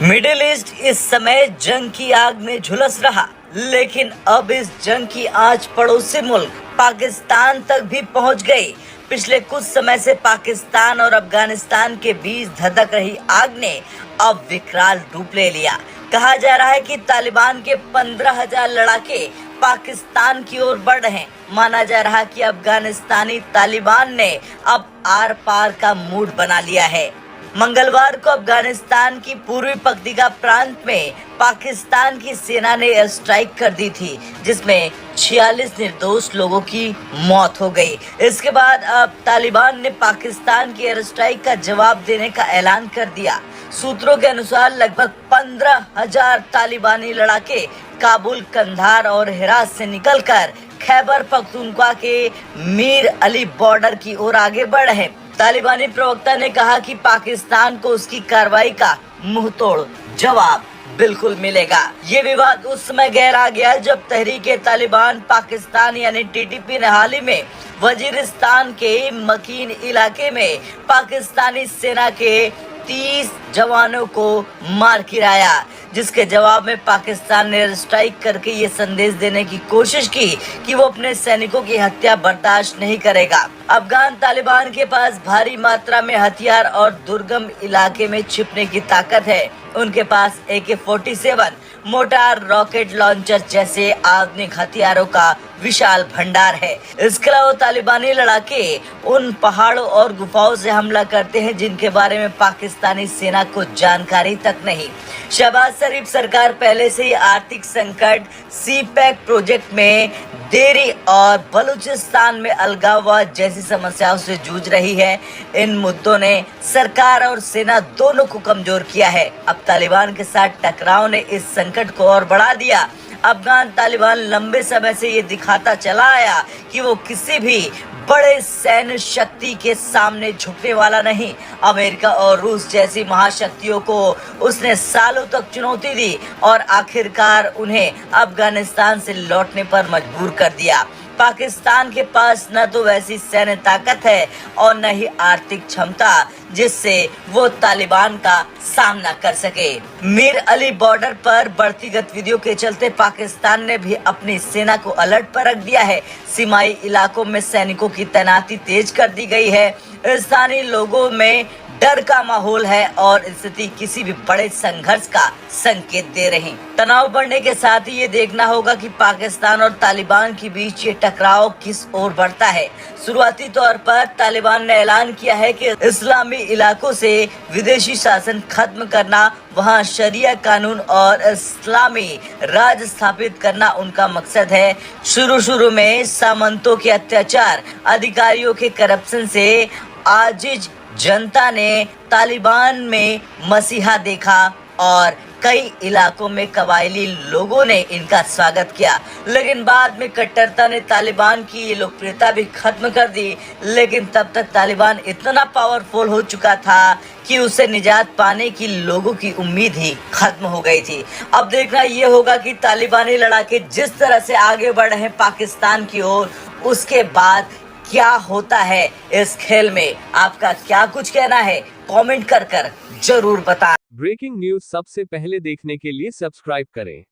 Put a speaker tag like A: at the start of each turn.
A: Middle east इस समय जंग की आग में झुलस रहा, लेकिन अब इस जंग की आंच पड़ोसी मुल्क पाकिस्तान तक भी पहुंच गई। पिछले कुछ समय से पाकिस्तान और अफगानिस्तान के बीच धधक रही आग ने अब विकराल रूप ले लिया। कहा जा रहा है कि तालिबान के 15,000 लड़ाके पाकिस्तान की ओर बढ़ रहे हैं। माना जा रहा है कि अफगानिस्तानी तालिबान ने अब आर पार का मूड बना लिया है। मंगलवार को अफगानिस्तान की पूर्वी पक्तिका प्रांत में पाकिस्तान की सेना ने एयर स्ट्राइक कर दी थी, जिसमें 46 निर्दोष लोगों की मौत हो गई। इसके बाद अब तालिबान ने पाकिस्तान की एयर स्ट्राइक का जवाब देने का ऐलान कर दिया। सूत्रों के अनुसार लगभग 15,000 तालिबानी लड़ाके काबुल, कंधार और हेरात से निकलकर खैबर पख्तूनख्वा के मीर अली बॉर्डर की ओर आगे बढ़ रहे हैं। तालिबानी प्रवक्ता ने कहा कि पाकिस्तान को उसकी कार्रवाई का मुंहतोड़ जवाब बिल्कुल मिलेगा। ये विवाद उस समय गहरा गया जब तहरीके तालिबान पाकिस्तान यानी टीटीपी ने हाल ही में वजीरिस्तान के मकीन इलाके में पाकिस्तानी सेना के 30 जवानों को मार गिराया, जिसके जवाब में पाकिस्तान ने एयर स्ट्राइक करके ये संदेश देने की कोशिश की कि वो अपने सैनिकों की हत्या बर्दाश्त नहीं करेगा। अफगान तालिबान के पास भारी मात्रा में हथियार और दुर्गम इलाके में छिपने की ताकत है। उनके पास AK-47, मोटार, रॉकेट लॉन्चर जैसे आधुनिक हथियारों का विशाल भंडार है। इसके अलावा तालिबानी लड़ाके उन पहाड़ों और गुफाओं से हमला करते हैं जिनके बारे में पाकिस्तानी सेना को जानकारी तक नहीं। शहबाज शरीफ सरकार पहले से ही आर्थिक संकट, CPEC प्रोजेक्ट में देरी और बलूचिस्तान में अलगाववाद जैसी समस्याओं से जूझ रही है। इन मुद्दों ने सरकार और सेना दोनों को कमजोर किया है। अब तालिबान के साथ टकराव ने इस संकट को और बढ़ा दिया। अफगान तालिबान लंबे समय से ये दिखाता चला आया कि वो किसी भी बड़े सैन्य शक्ति के सामने झुकने वाला नहीं। अमेरिका और रूस जैसी महाशक्तियों को उसने सालों तक चुनौती दी और आखिरकार उन्हें अफगानिस्तान से लौटने पर मजबूर कर दिया। पाकिस्तान के पास न तो वैसी सैन्य ताकत है और न ही आर्थिक क्षमता जिससे वो तालिबान का सामना कर सके। मीर अली बॉर्डर पर बढ़ती गतिविधियों के चलते पाकिस्तान ने भी अपनी सेना को अलर्ट पर रख दिया है। सीमाई इलाकों में सैनिकों की तैनाती तेज कर दी गई है। स्थानीय लोगों में डर का माहौल है और स्थिति किसी भी बड़े संघर्ष का संकेत दे रही। तनाव बढ़ने के साथ ही ये देखना होगा कि पाकिस्तान और तालिबान के बीच ये टकराव किस ओर बढ़ता है। शुरुआती तौर पर तालिबान ने ऐलान किया है कि इस्लामी इलाकों से विदेशी शासन खत्म करना, वहां शरिया कानून और इस्लामी राज स्थापित करना उनका मकसद है। शुरू में सामंतों के अत्याचार, अधिकारियों के करप्शन से आजिज जनता ने तालिबान में मसीहा देखा और कई इलाकों में कबायली लोगों ने इनका स्वागत किया, लेकिन बाद में कट्टरता ने तालिबान की ये लोकप्रियता भी खत्म कर दी। लेकिन तब तक तालिबान इतना पावरफुल हो चुका था कि उसे निजात पाने की लोगों की उम्मीद ही खत्म हो गई थी। अब देखना ये होगा कि तालिबानी लड़ाके जिस तरह से आगे बढ़ रहे हैं पाकिस्तान की ओर, उसके बाद क्या होता है इस खेल में। आपका क्या कुछ कहना है, कमेंट कर जरूर बताएं।
B: ब्रेकिंग न्यूज सबसे पहले देखने के लिए सब्सक्राइब करें।